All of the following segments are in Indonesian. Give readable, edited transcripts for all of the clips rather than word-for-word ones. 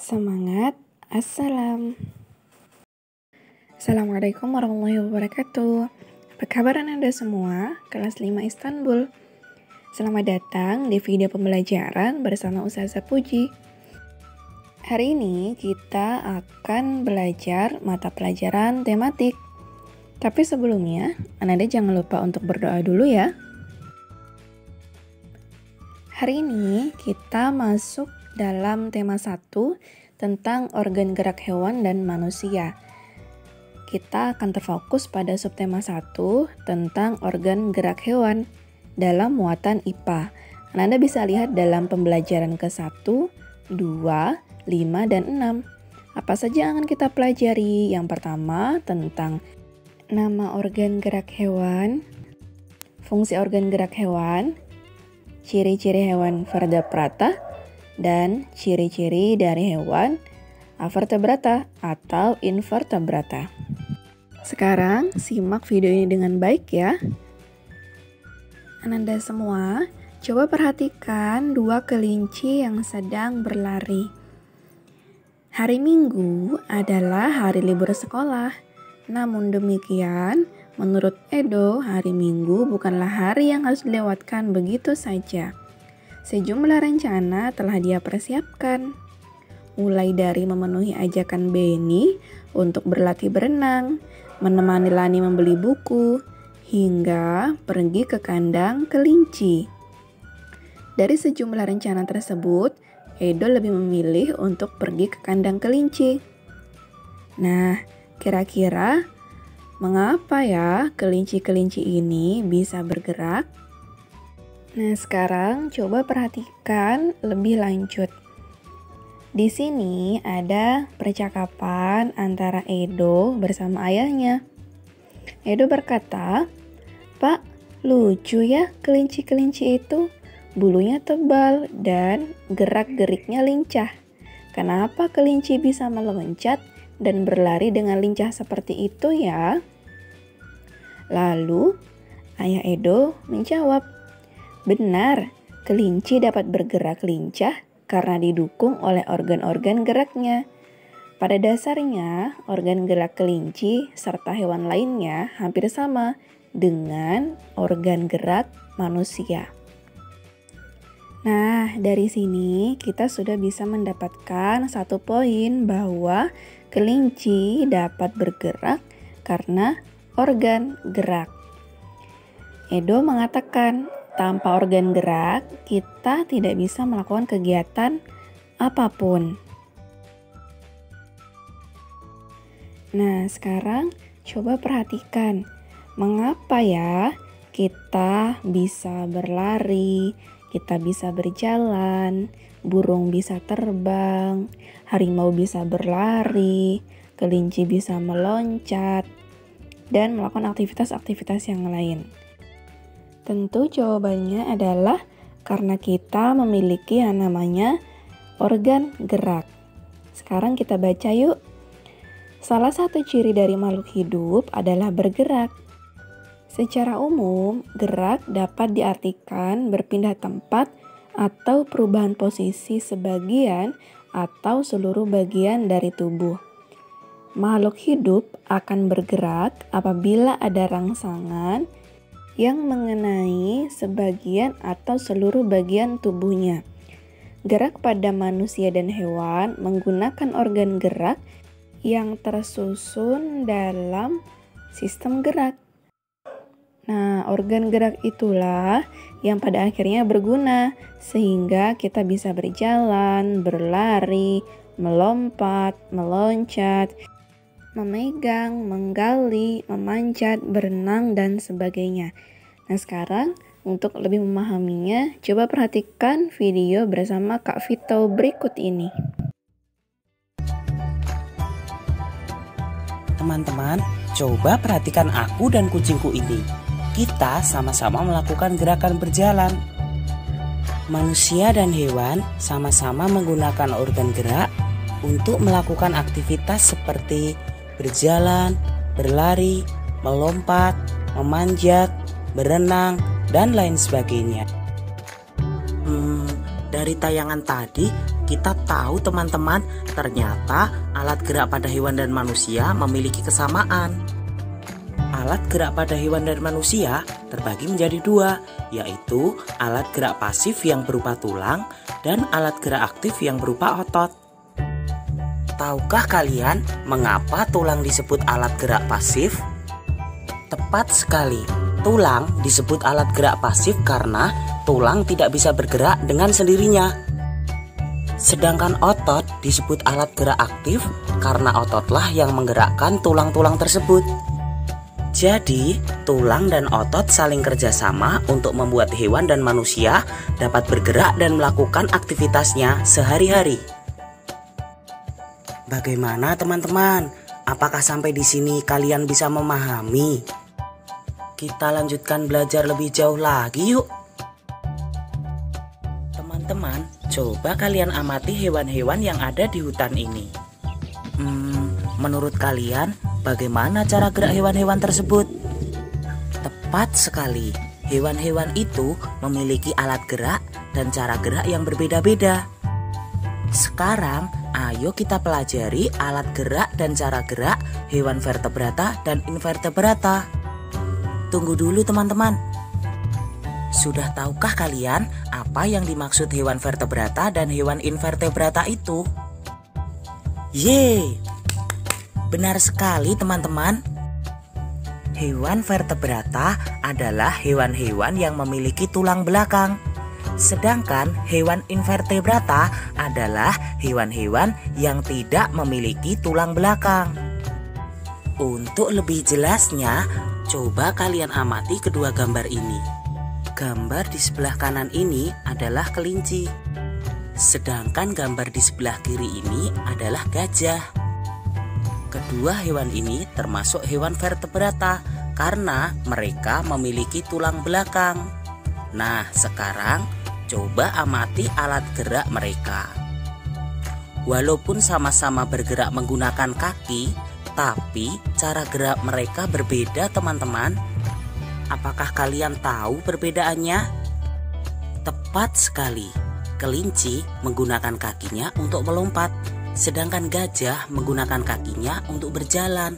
Semangat, assalam. Assalamualaikum warahmatullahi wabarakatuh. Apa kabar Anda semua? Kelas 5 Istanbul. Selamat datang di video pembelajaran bersama Ustazah Puji. Hari ini kita akan belajar mata pelajaran tematik. Tapi sebelumnya, Anda jangan lupa untuk berdoa dulu ya. Hari ini kita masuk dalam tema 1 tentang organ gerak hewan dan manusia. Kita akan terfokus pada subtema 1 tentang organ gerak hewan dalam muatan IPA. Anda bisa lihat dalam pembelajaran ke-1, 2, 5, dan 6. Apa saja yang akan kita pelajari? Yang pertama tentang nama organ gerak hewan, fungsi organ gerak hewan, ciri-ciri hewan vertebrata, dan ciri-ciri dari hewan avertebrata atau invertebrata. Sekarang simak video ini dengan baik ya. Anda semua, coba perhatikan 2 kelinci yang sedang berlari. Hari Minggu adalah hari libur sekolah. Namun demikian, menurut Edo, hari Minggu bukanlah hari yang harus dilewatkan begitu saja. Sejumlah rencana telah dia persiapkan. Mulai dari memenuhi ajakan Benny untuk berlatih berenang, menemani Lani membeli buku, hingga pergi ke kandang kelinci. Dari sejumlah rencana tersebut, Edo lebih memilih untuk pergi ke kandang kelinci. Nah, kira-kira mengapa ya kelinci-kelinci ini bisa bergerak? Nah, sekarang coba perhatikan lebih lanjut. Di sini ada percakapan antara Edo bersama ayahnya. Edo berkata, "Pak, lucu ya kelinci-kelinci itu. Bulunya tebal dan gerak-geriknya lincah. Kenapa kelinci bisa meloncat dan berlari dengan lincah seperti itu ya?" Lalu, ayah Edo menjawab, "Benar, kelinci dapat bergerak lincah karena didukung oleh organ-organ geraknya. Pada dasarnya, organ gerak kelinci serta hewan lainnya hampir sama dengan organ gerak manusia." Nah, dari sini kita sudah bisa mendapatkan 1 poin bahwa kelinci dapat bergerak karena organ gerak. Edo mengatakan, tanpa organ gerak, kita tidak bisa melakukan kegiatan apapun. Nah, sekarang coba perhatikan, mengapa ya kita bisa berlari, kita bisa berjalan, burung bisa terbang, harimau bisa berlari, kelinci bisa meloncat, dan melakukan aktivitas-aktivitas yang lain. Tentu jawabannya adalah karena kita memiliki yang namanya organ gerak. Sekarang kita baca yuk. Salah satu ciri dari makhluk hidup adalah bergerak. Secara umum, gerak dapat diartikan berpindah tempat atau perubahan posisi sebagian atau seluruh bagian dari tubuh. Makhluk hidup akan bergerak apabila ada rangsangan yang mengenai sebagian atau seluruh bagian tubuhnya. Gerak pada manusia dan hewan menggunakan organ gerak yang tersusun dalam sistem gerak. Nah, organ gerak itulah yang pada akhirnya berguna sehingga kita bisa berjalan, berlari, melompat, meloncat, memegang, menggali, memanjat, berenang, dan sebagainya. Nah, sekarang untuk lebih memahaminya, coba perhatikan video bersama Kak Vito berikut ini. Teman-teman, coba perhatikan aku dan kucingku ini. Kita sama-sama melakukan gerakan berjalan. Manusia dan hewan sama-sama menggunakan organ gerak untuk melakukan aktivitas seperti berjalan, berlari, melompat, memanjat, berenang, dan lain sebagainya. Dari tayangan tadi, kita tahu teman-teman, ternyata alat gerak pada hewan dan manusia memiliki kesamaan. Alat gerak pada hewan dan manusia terbagi menjadi dua, yaitu alat gerak pasif yang berupa tulang dan alat gerak aktif yang berupa otot. Tahukah kalian mengapa tulang disebut alat gerak pasif? Tepat sekali, tulang disebut alat gerak pasif karena tulang tidak bisa bergerak dengan sendirinya. Sedangkan otot disebut alat gerak aktif karena ototlah yang menggerakkan tulang-tulang tersebut. Jadi, tulang dan otot saling kerjasama untuk membuat hewan dan manusia dapat bergerak dan melakukan aktivitasnya sehari-hari. Bagaimana teman-teman? Apakah sampai di sini kalian bisa memahami? Kita lanjutkan belajar lebih jauh lagi yuk. Teman-teman, coba kalian amati hewan-hewan yang ada di hutan ini. Menurut kalian, bagaimana cara gerak hewan-hewan tersebut? Tepat sekali, hewan-hewan itu memiliki alat gerak dan cara gerak yang berbeda-beda. Sekarang, ayo kita pelajari alat gerak dan cara gerak hewan vertebrata dan invertebrata. Tunggu dulu teman-teman. Sudah tahukah kalian apa yang dimaksud hewan vertebrata dan hewan invertebrata itu? Yeay! Benar sekali teman-teman. Hewan vertebrata adalah hewan-hewan yang memiliki tulang belakang. Sedangkan hewan invertebrata adalah hewan-hewan yang tidak memiliki tulang belakang. Untuk lebih jelasnya, coba kalian amati kedua gambar ini. Gambar di sebelah kanan ini adalah kelinci. Sedangkan gambar di sebelah kiri ini adalah gajah. Kedua hewan ini termasuk hewan vertebrata karena mereka memiliki tulang belakang. Nah, sekarang coba amati alat gerak mereka. Walaupun sama-sama bergerak menggunakan kaki, tapi cara gerak mereka berbeda teman-teman. Apakah kalian tahu perbedaannya? Tepat sekali, kelinci menggunakan kakinya untuk melompat, sedangkan gajah menggunakan kakinya untuk berjalan.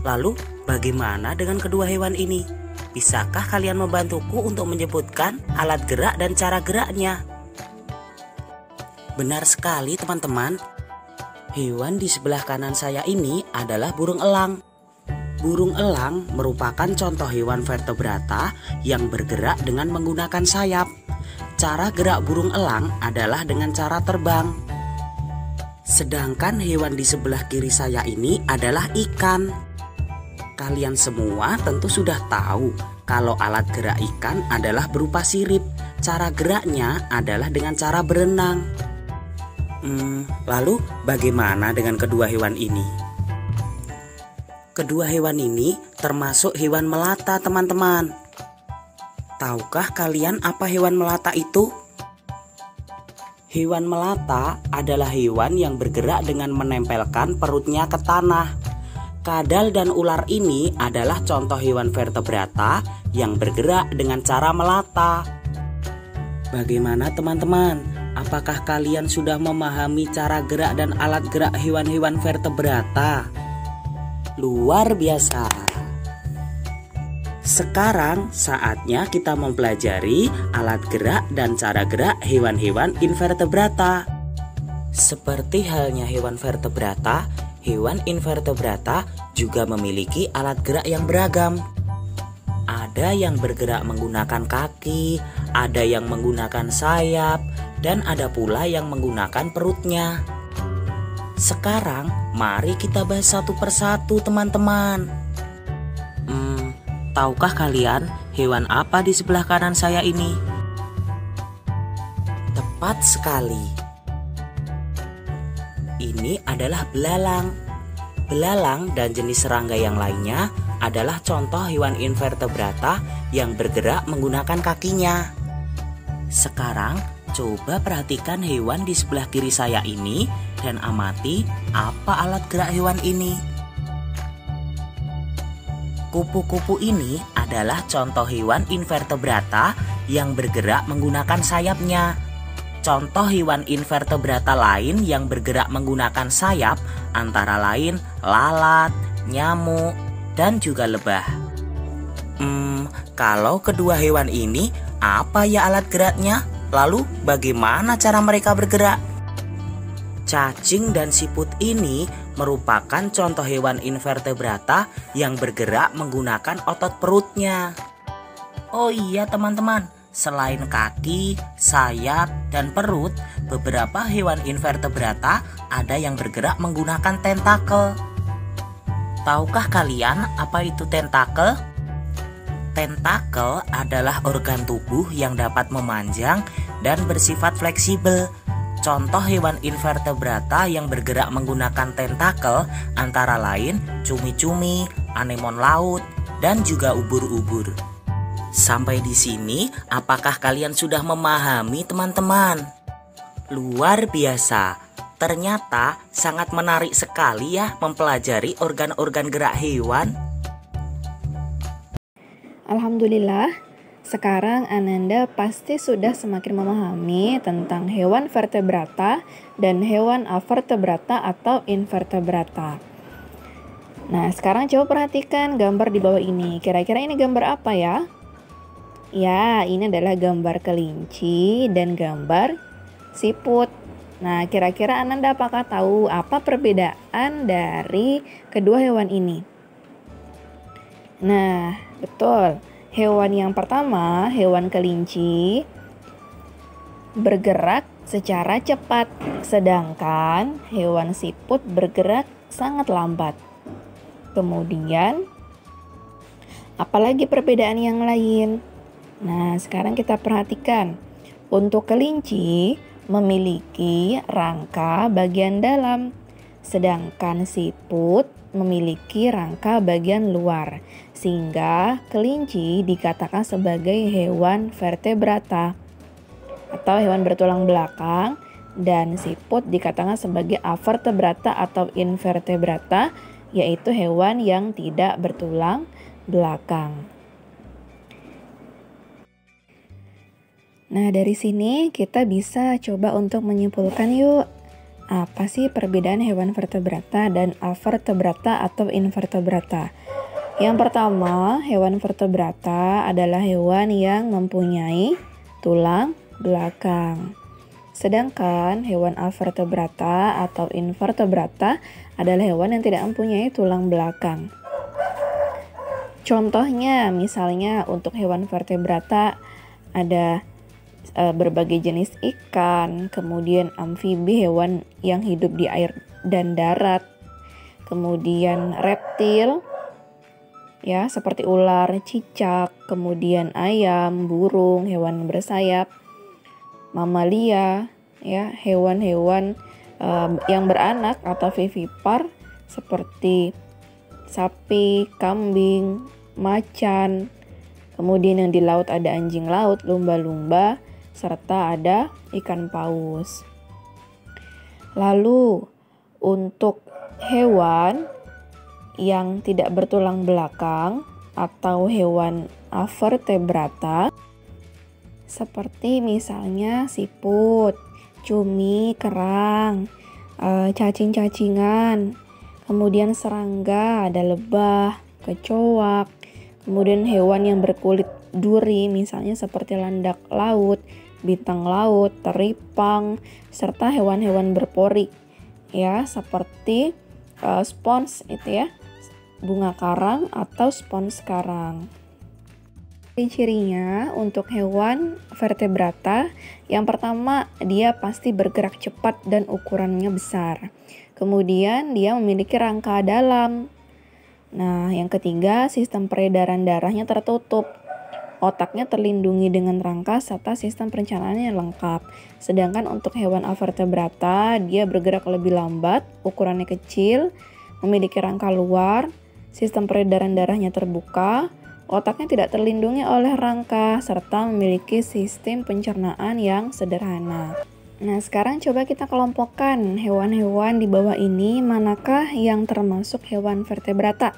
Lalu bagaimana dengan kedua hewan ini? Bisakah kalian membantuku untuk menyebutkan alat gerak dan cara geraknya? Benar sekali teman-teman. Hewan di sebelah kanan saya ini adalah burung elang. Burung elang merupakan contoh hewan vertebrata yang bergerak dengan menggunakan sayap. Cara gerak burung elang adalah dengan cara terbang. Sedangkan hewan di sebelah kiri saya ini adalah ikan. Kalian semua tentu sudah tahu kalau alat gerak ikan adalah berupa sirip. Cara geraknya adalah dengan cara berenang. Lalu bagaimana dengan kedua hewan ini? Kedua hewan ini termasuk hewan melata teman-teman. Tahukah kalian apa hewan melata itu? Hewan melata adalah hewan yang bergerak dengan menempelkan perutnya ke tanah. Kadal dan ular ini adalah contoh hewan vertebrata yang bergerak dengan cara melata. Bagaimana teman-teman? Apakah kalian sudah memahami cara gerak dan alat gerak hewan-hewan vertebrata? Luar biasa. Sekarang saatnya kita mempelajari alat gerak dan cara gerak hewan-hewan invertebrata. Seperti halnya hewan vertebrata, hewan invertebrata juga memiliki alat gerak yang beragam. Ada yang bergerak menggunakan kaki, ada yang menggunakan sayap, dan ada pula yang menggunakan perutnya. Sekarang mari kita bahas satu persatu teman-teman. Tahukah kalian hewan apa di sebelah kanan saya ini? Tepat sekali. Ini adalah belalang. Belalang dan jenis serangga yang lainnya adalah contoh hewan invertebrata yang bergerak menggunakan kakinya. Sekarang coba perhatikan hewan di sebelah kiri saya ini dan amati apa alat gerak hewan ini. Kupu-kupu ini adalah contoh hewan invertebrata yang bergerak menggunakan sayapnya. Contoh hewan invertebrata lain yang bergerak menggunakan sayap antara lain lalat, nyamuk, dan juga lebah. Kalau kedua hewan ini, apa ya alat geraknya? Lalu bagaimana cara mereka bergerak? Cacing dan siput ini merupakan contoh hewan invertebrata yang bergerak menggunakan otot perutnya. Oh iya teman-teman, selain kaki, sayap, dan perut, beberapa hewan invertebrata ada yang bergerak menggunakan tentakel. Tahukah kalian apa itu tentakel? Tentakel adalah organ tubuh yang dapat memanjang dan bersifat fleksibel. Contoh hewan invertebrata yang bergerak menggunakan tentakel antara lain cumi-cumi, anemon laut, dan juga ubur-ubur. Sampai di sini, apakah kalian sudah memahami teman-teman? Luar biasa, ternyata sangat menarik sekali ya mempelajari organ-organ gerak hewan. Alhamdulillah, sekarang Ananda pasti sudah semakin memahami tentang hewan vertebrata dan hewan avertebrata atau invertebrata. Nah, sekarang coba perhatikan gambar di bawah ini. Kira-kira ini gambar apa ya? Ya, ini adalah gambar kelinci dan gambar siput. Nah, kira-kira Ananda apakah tahu apa perbedaan dari kedua hewan ini? Nah, betul. Hewan yang pertama, hewan kelinci, bergerak secara cepat, sedangkan hewan siput bergerak sangat lambat. Kemudian, apalagi perbedaan yang lain? Nah, sekarang kita perhatikan. Untuk kelinci memiliki rangka bagian dalam, sedangkan siput memiliki rangka bagian luar, sehingga kelinci dikatakan sebagai hewan vertebrata atau hewan bertulang belakang, dan siput dikatakan sebagai avertebrata atau invertebrata, yaitu hewan yang tidak bertulang belakang. Nah, dari sini kita bisa coba untuk menyimpulkan yuk. Apa sih perbedaan hewan vertebrata dan avertebrata atau invertebrata? Yang pertama, hewan vertebrata adalah hewan yang mempunyai tulang belakang. Sedangkan hewan avertebrata atau invertebrata adalah hewan yang tidak mempunyai tulang belakang. Contohnya, misalnya untuk hewan vertebrata ada berbagai jenis ikan, kemudian amfibi, hewan yang hidup di air dan darat, kemudian reptil, ya seperti ular, cicak, kemudian ayam, burung, hewan bersayap, mamalia, ya hewan-hewan yang beranak atau vivipar seperti sapi, kambing, macan. Kemudian yang di laut ada anjing laut, lumba-lumba, serta ada ikan paus. Lalu untuk hewan yang tidak bertulang belakang atau hewan avertebrata seperti misalnya siput, cumi, kerang, cacing-cacingan, kemudian serangga, ada lebah, kecoak, kemudian hewan yang berkulit duri misalnya seperti landak laut, bintang laut, teripang, serta hewan-hewan berpori ya seperti spons itu ya, bunga karang atau spons karang. Ciri-cirinya untuk hewan vertebrata, yang pertama dia pasti bergerak cepat dan ukurannya besar. Kemudian dia memiliki rangka dalam. Nah, yang ketiga sistem peredaran darahnya tertutup. Otaknya terlindungi dengan rangka serta sistem perencanaan yang lengkap. Sedangkan untuk hewan avertebrata, dia bergerak lebih lambat, ukurannya kecil, memiliki rangka luar, sistem peredaran darahnya terbuka, otaknya tidak terlindungi oleh rangka, serta memiliki sistem pencernaan yang sederhana. Nah, sekarang coba kita kelompokkan hewan-hewan di bawah ini, manakah yang termasuk hewan vertebrata?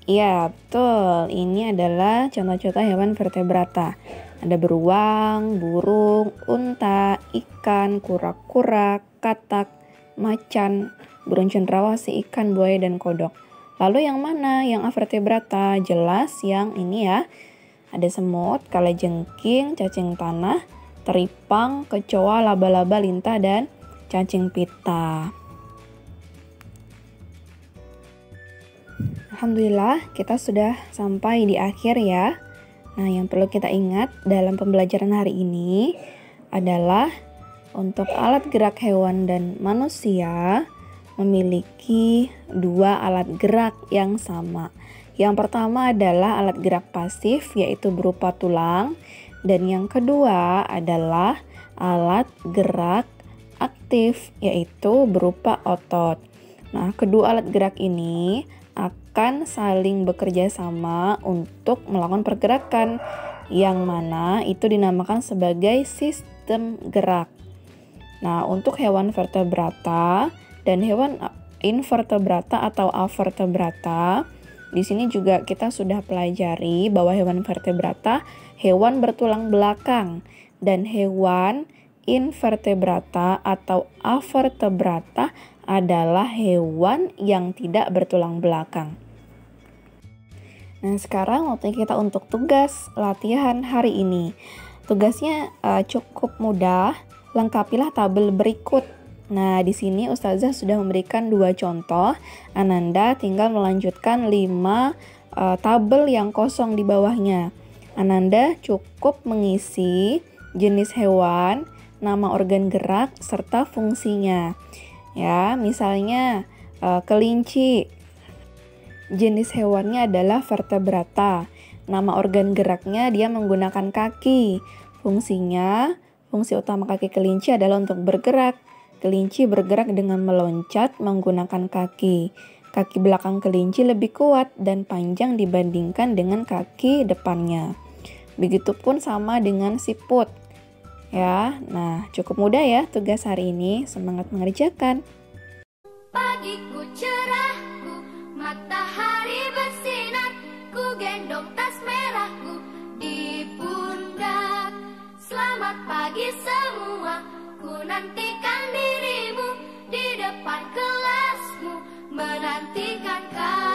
Ya, betul. Ini adalah contoh-contoh hewan vertebrata. Ada beruang, burung, unta, ikan, kura-kura, katak, macan, burung cendrawasih, ikan, buaya, dan kodok. Lalu yang mana? Yang avertebrata. Jelas yang ini ya. Ada semut, kalajengking, cacing tanah, teripang, kecoa, laba-laba, lintah, dan cacing pita. Alhamdulillah, kita sudah sampai di akhir ya. Nah, yang perlu kita ingat dalam pembelajaran hari ini adalah untuk alat gerak hewan dan manusia memiliki dua alat gerak yang sama. Yang pertama adalah alat gerak pasif, yaitu berupa tulang, dan yang kedua adalah alat gerak aktif, yaitu berupa otot. Nah, kedua alat gerak ini akan saling bekerja sama untuk melakukan pergerakan, yang mana itu dinamakan sebagai sistem gerak. Nah, untuk hewan vertebrata dan hewan invertebrata atau avertebrata, di sini juga kita sudah pelajari bahwa hewan vertebrata hewan bertulang belakang dan hewan invertebrata atau avertebrata adalah hewan yang tidak bertulang belakang. Nah, sekarang waktunya kita untuk tugas latihan hari ini. Tugasnya cukup mudah, lengkapilah tabel berikut. Nah, di sini Ustazah sudah memberikan 2 contoh. Ananda tinggal melanjutkan 5 tabel yang kosong di bawahnya. Ananda cukup mengisi jenis hewan, nama organ gerak, serta fungsinya. Ya, misalnya kelinci. Jenis hewannya adalah vertebrata. Nama organ geraknya dia menggunakan kaki. Fungsi utama kaki kelinci adalah untuk bergerak. Kelinci bergerak dengan meloncat menggunakan kaki. Kaki belakang kelinci lebih kuat dan panjang dibandingkan dengan kaki depannya. Begitupun sama dengan siput. Ya, nah cukup mudah ya tugas hari ini. Semangat mengerjakan. Pagiku cerahku, matahari bersinar, ku gendong tas merahku di pundak. Selamat pagi semua, ku nantikan dirimu di depan kelasmu, menantikan kau.